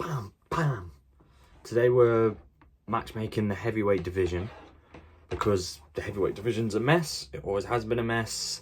bam, bam. Today we're matchmaking the heavyweight division because the heavyweight division's a mess. It always has been a mess.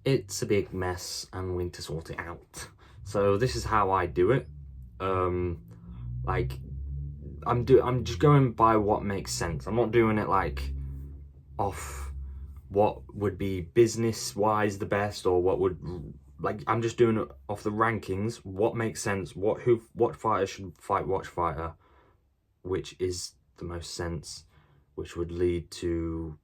It's a big mess and we need to sort it out. So this is how I do it. Like I'm just going by what makes sense. I'm not doing it like off what would be business wise the best, or what would, like, I'm just doing it off the rankings, what makes sense, what fighter should fight what fighter, which is the most sense, which would lead to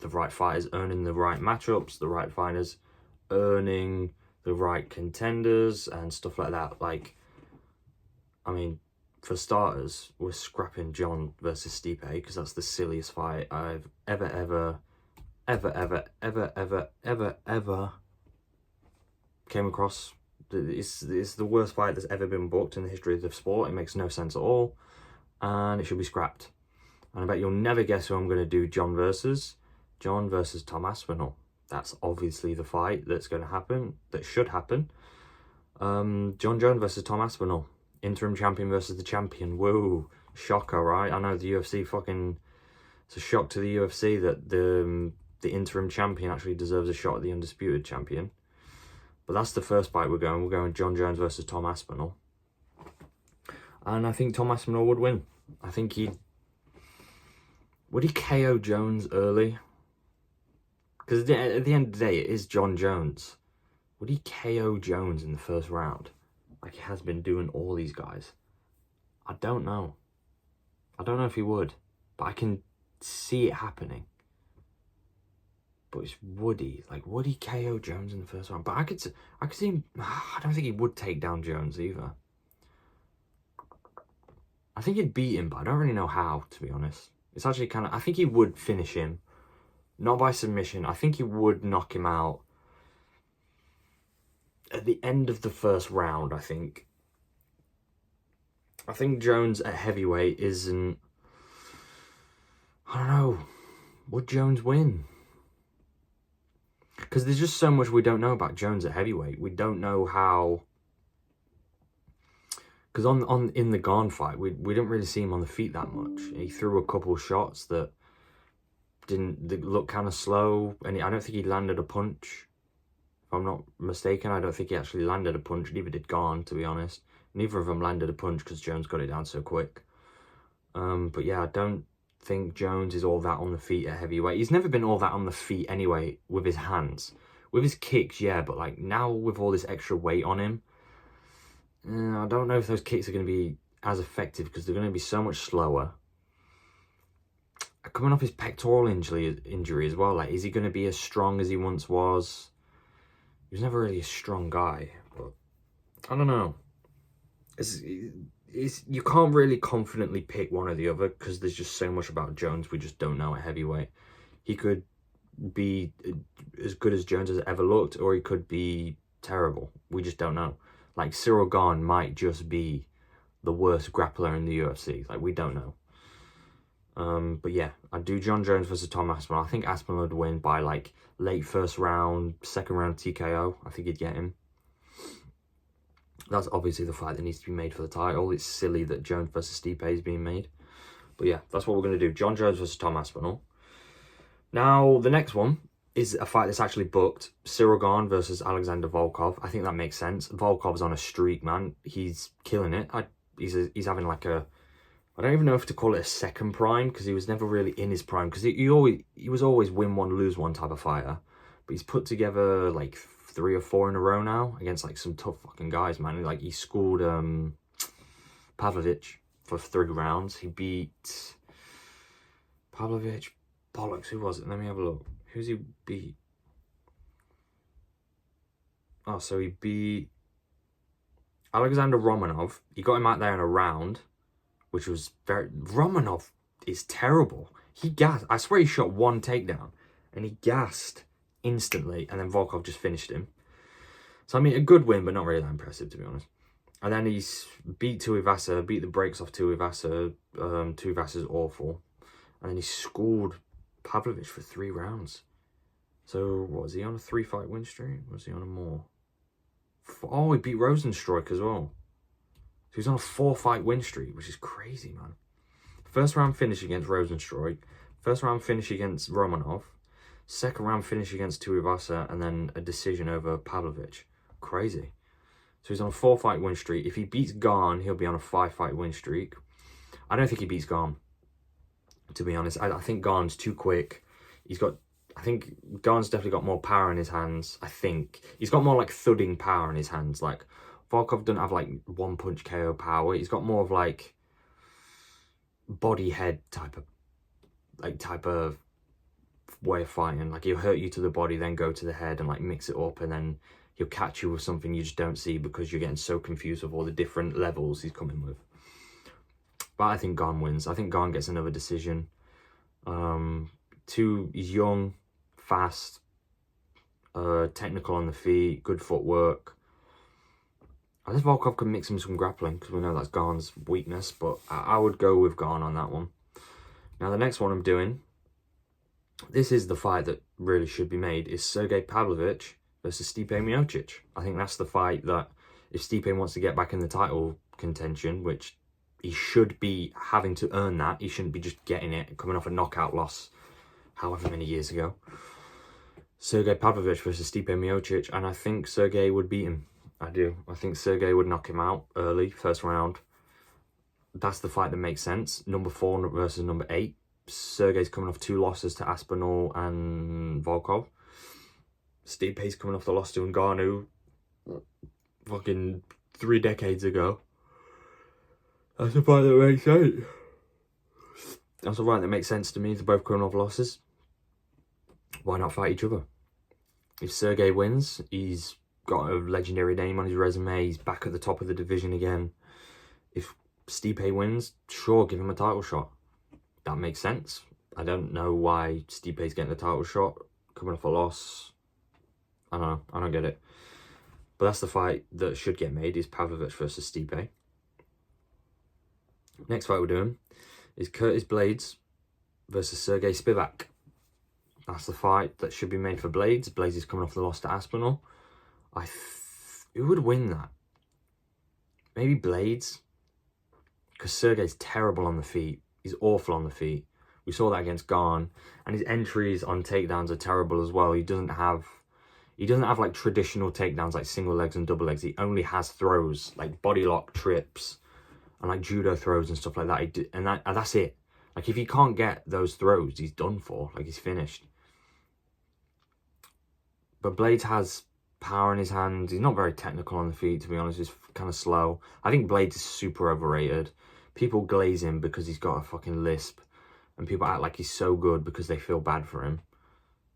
the right fighters earning the right matchups, the right fighters earning the right contenders and stuff like that. Like, I mean, for starters, we're scrapping John versus Stipe because that's the silliest fight I've ever came across. It's the worst fight that's ever been booked in the history of the sport. It makes no sense at all, and it should be scrapped. And I bet you'll never guess who I'm going to do John versus Tom Aspinall. That's obviously the fight that's going to happen, that should happen. John Jones versus Tom Aspinall. Interim champion versus the champion. Whoa, shocker, right? I know the UFC fucking... It's a shock to the UFC that the interim champion actually deserves a shot at the undisputed champion. But that's the first fight we're going. We're going John Jones versus Tom Aspinall. And I think Tom Aspinall would win. I think he'd... Would he KO Jones early? Because at the end of the day, it is John Jones. Would he KO Jones in the first round? Like he has been doing all these guys. I don't know. I don't know if he would. But I can see it happening. But it's would he? Like, would he KO Jones in the first round? But I could see him... I don't think he would take down Jones either. I think he'd beat him, but I don't really know how, to be honest. It's actually kind of... I think he would finish him. Not by submission. I think he would knock him out at the end of the first round, I think. I think Jones at heavyweight isn't... I don't know. Would Jones win? Because there's just so much we don't know about Jones at heavyweight. We don't know how... Because in the Garn fight, we didn't really see him on the feet that much. He threw a couple shots that didn't look kind of slow, and I don't think he landed a punch. If I'm not mistaken, I don't think he actually landed a punch. Neither did Garn, to be honest. Neither of them landed a punch because Jones got it down so quick. But yeah, I don't think Jones is all that on the feet at heavyweight. He's never been all that on the feet anyway with his hands. With his kicks, yeah, but like now with all this extra weight on him, I don't know if those kicks are going to be as effective because they're going to be so much slower. Coming off his pectoral injury as well, like, is he going to be as strong as he once was? He was never really a strong guy, but I don't know. You can't really confidently pick one or the other because there's just so much about Jones we just don't know at heavyweight. He could be as good as Jones has ever looked, or he could be terrible. We just don't know. Like, Cyril Gane might just be the worst grappler in the UFC. Like, we don't know. But yeah, I'd do John Jones versus Tom Aspinall. I think Aspinall would win by like late first round, second round TKO. I think he'd get him. That's obviously the fight that needs to be made for the title. It's silly that Jones versus Stipe is being made. But yeah, that's what we're going to do. John Jones versus Tom Aspinall. Now, the next one is a fight that's actually booked. Cyril Gane versus Alexander Volkov. I think that makes sense. Volkov's on a streak, man. He's killing it. He's having like a... I don't even know if to call it a second prime, because he was never really in his prime, because he was always win one, lose one type of fighter. But he's put together like 3 or 4 in a row now against like some tough fucking guys, man. Like, he schooled Pavlovich for 3 rounds. He beat Pavlovich, bollocks, who was it? Let me have a look. Who's he beat? Oh, so he beat Alexander Romanov. He got him out there in a round, which was very... Romanov is terrible. He gassed. I swear he shot 1 takedown and he gassed instantly, and then Volkov just finished him. So, I mean, a good win, but not really that impressive, to be honest. And then he's beat Tuivasa, beat the brakes off Tuivasa. Tuivasa's awful. And then he schooled Pavlovich for 3 rounds. So, what, was he on a 3-fight win streak? Was he on a more? Oh, he beat Rosenstruik as well. So he's on a 4-fight win streak, which is crazy, man. First round finish against Rosenstruik. First round finish against Romanov. Second round finish against Tuivasa, and then a decision over Pavlovich. Crazy. So he's on a 4-fight win streak. If he beats Gane, he'll be on a 5-fight win streak. I don't think he beats Gane, to be honest. I think Gane's too quick. I think Gane's definitely got more power in his hands. I think he's got more like thudding power in his hands. Like Volkov doesn't have like one punch KO power. He's got more of like body head type of way of fighting. Like he'll hurt you to the body, then go to the head and like mix it up, and then he'll catch you with something you just don't see because you're getting so confused with all the different levels he's coming with. But I think Gane wins. I think Gane gets another decision. He's young, fast, technical on the feet, good footwork. I think Volkov can mix him some grappling because we know that's Gane's weakness, but I would go with Gane on that one. Now the next one I'm doing, this is the fight that really should be made, is Sergey Pavlovich versus Stipe Miocic. I think that's the fight that if Stipe wants to get back in the title contention, which he should be having to earn that, he shouldn't be just getting it, coming off a knockout loss however many years ago. Sergey Pavlovich versus Stipe Miocic, and I think Sergey would beat him. I do. I think Sergey would knock him out early, first round. That's the fight that makes sense. Number 4 versus number 8. Sergey's coming off 2 losses to Aspinall and Volkov. Stipe's coming off the loss to Ngannou fucking 3 decades ago. That's a fight that makes sense. That's a fight that makes sense to me. They're both coming off losses. Why not fight each other? If Sergey wins, he's got a legendary name on his resume. He's back at the top of the division again. If Stipe wins, sure, give him a title shot. That makes sense. I don't know why Stipe's getting the title shot, coming off a loss. I don't know. I don't get it. But that's the fight that should get made, is Pavlovich versus Stipe. Next fight we're doing is Curtis Blades versus Sergey Spivak. That's the fight that should be made for Blades. Blades is coming off the loss to Aspinall. Who would win that? Maybe Blades, because Sergey's terrible on the feet. He's awful on the feet. We saw that against Gane, and his entries on takedowns are terrible as well. He doesn't have like traditional takedowns like single legs and double legs. He only has throws like body lock trips and like judo throws and stuff like that. And that's it. Like if he can't get those throws, he's done for. Like he's finished. But Blades has power in his hands. He's not very technical on the feet, to be honest. He's kind of slow. I think Blades is super overrated. People glaze him because he's got a fucking lisp, and people act like he's so good because they feel bad for him.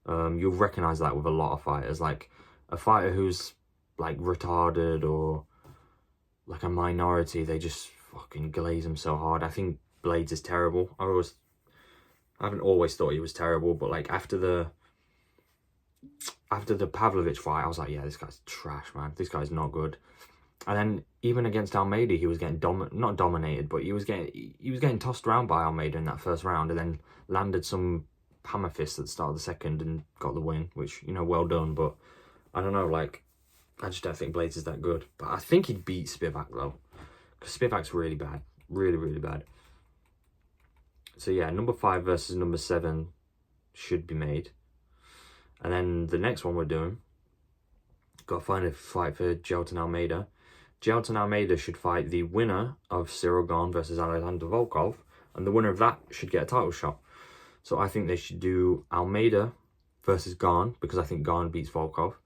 You'll recognise that with a lot of fighters. Like a fighter who's like retarded or like a minority, they just fucking glaze him so hard. I think Blades is terrible. I haven't always thought he was terrible, but like after the Pavlovich fight, I was like, yeah, this guy's trash, man. This guy's not good. And then even against Almeida, he was getting not dominated, but he was getting tossed around by Almeida in that first round, and then landed some hammer fist at the start of the second and got the win, which, you know, well done. But I don't know, like, I just don't think Blades is that good. But I think he'd beat Spivak though, because Spivak's really bad, really, really bad. So yeah, number 5 versus number 7 should be made. And then the next one we're doing, got to find a fight for Jailton Almeida. Jailton Almeida should fight the winner of Cyril Gane versus Alexander Volkov, and the winner of that should get a title shot. So I think they should do Almeida versus Gane, because I think Gane beats Volkov,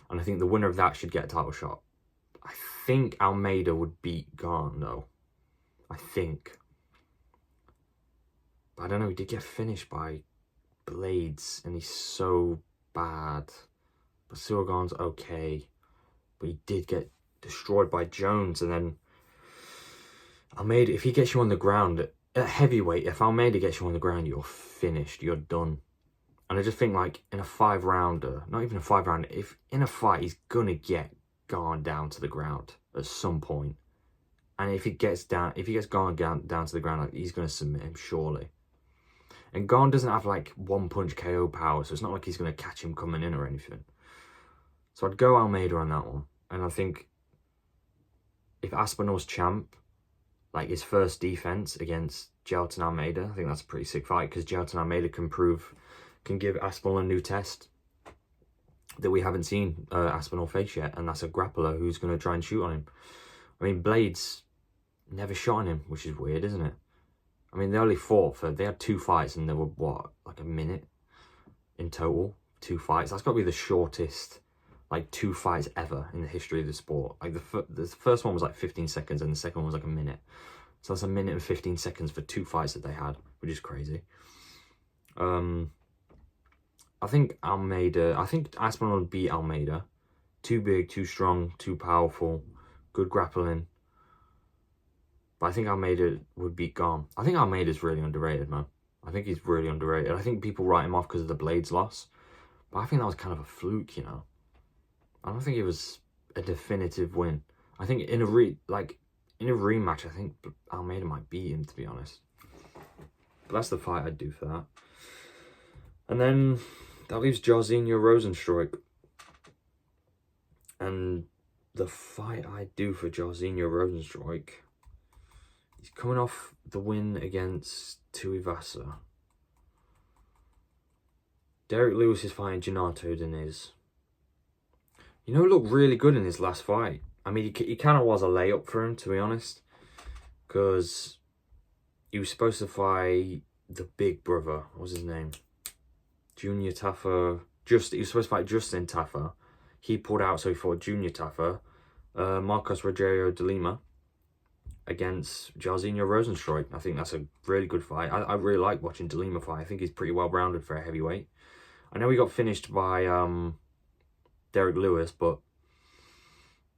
and I think the winner of that should get a title shot. I think Almeida would beat Gane though. I think. But I don't know, he did get finished by Blades, and he's so bad. But Cyril Gane's okay, but he did get destroyed by Jones. And then Almeida, if he gets you on the ground at heavyweight, if Almeida gets you on the ground, you're finished, you're done. And I just think, like, in a 5-rounder, not even a 5-rounder, if in a fight he's gonna get Gane down to the ground at some point. And if he gets Gane down to the ground, like, he's gonna submit him surely. And Gane doesn't have like one punch KO power, so it's not like he's gonna catch him coming in or anything. So I'd go Almeida on that one. And I think if Aspinall's champ, like his first defense against J.Wilson Almeida. I think that's a pretty sick fight because J.Wilson Almeida can give Aspinall a new test that we haven't seen Aspinall face yet, and that's a grappler who's going to try and shoot on him. I mean, Blades never shot on him, which is weird, isn't it? I mean, they only fought they had 2 fights and they were, what, like a minute in total? 2 fights. That's got to be the shortest, like, 2 fights ever in the history of the sport. Like, the first one was like 15 seconds and the second one was like a minute. So that's a minute and 15 seconds for 2 fights that they had, which is crazy. I think Aspinall would beat Almeida. Too big, too strong, too powerful, good grappling. But I think Almeida would beat Garm. I think Almeida's really underrated, man. I think he's really underrated. I think people write him off because of the Blades loss. But I think that was kind of a fluke, you know. I don't think it was a definitive win. I think in a rematch, I think Almeida might beat him, to be honest. But that's the fight I'd do for that. And then that leaves Jairzinho Rozenstruik. And the fight I'd do for Jairzinho Rozenstruik, he's coming off the win against Tuivasa. Derek Lewis is fighting Gennaro Diniz. You know, he looked really good in his last fight. I mean, he kind of was a layup for him, to be honest. Because he was supposed to fight the big brother. What was his name? Junior Taffa. He was supposed to fight Justin Taffa. He pulled out, so he fought Junior Taffa. Marcos Rogério de Lima against Jairzinho Rozenstruik. I think that's a really good fight. I really like watching de Lima fight. I think he's pretty well-rounded for a heavyweight. I know he got finished by Derek Lewis, but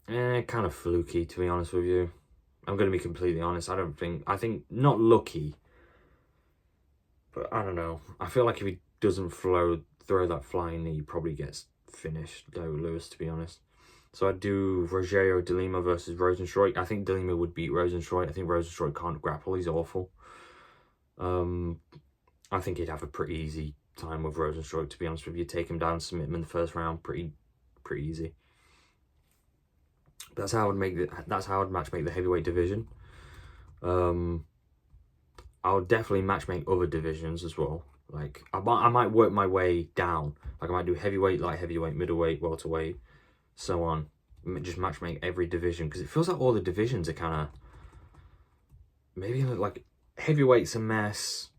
kind of fluky, to be honest with you. I'm going to be completely honest. I think not lucky, but I don't know. I feel like if he doesn't throw that flying knee, he probably gets finished, Derek Lewis, to be honest. So I'd do Rogério de Lima versus Rozenstruik. I think de Lima would beat Rozenstruik. I think Rozenstruik can't grapple. He's awful. I think he'd have a pretty easy time with Rozenstruik, to be honest with you. Take him down, submit him in the first round, pretty easy. That's how I'd matchmake the heavyweight division. I would definitely matchmake other divisions as well. Like I might work my way down. Like I might do heavyweight, light heavyweight, middleweight, welterweight, so on. Just matchmake every division, because it feels like all the divisions are kind of maybe like heavyweight's a mess.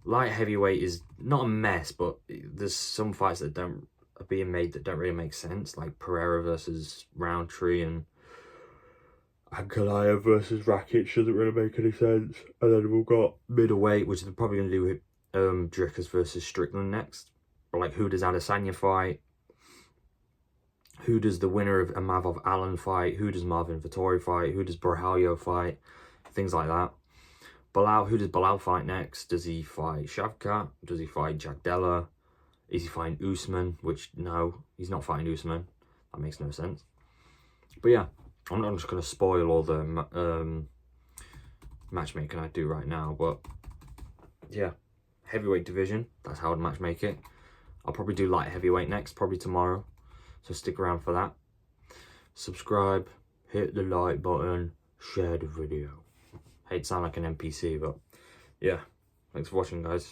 Light heavyweight is not a mess, but there's some fights that are being made that don't really make sense, like Pereira versus Roundtree and Ankalaev versus Rakic doesn't really make any sense. And then we've got middleweight, which they're probably going to do with Drickers versus Strickland next. But like, who does Adesanya fight? Who does the winner of Amavov Allen fight? Who does Marvin Vettori fight? Who does Borjalho fight? Things like that. Who does Bilal fight next? Does he fight Shavkat? Does he fight Jack Della? Is he fighting Usman? Which, no, he's not fighting Usman. That makes no sense. But yeah, I'm not just going to spoil all the matchmaking I do right now. But yeah, heavyweight division, that's how I'd matchmake it. I'll probably do light heavyweight next, probably tomorrow. So stick around for that. Subscribe, hit the like button, share the video. Hate to sound like an NPC, but yeah. Thanks for watching, guys.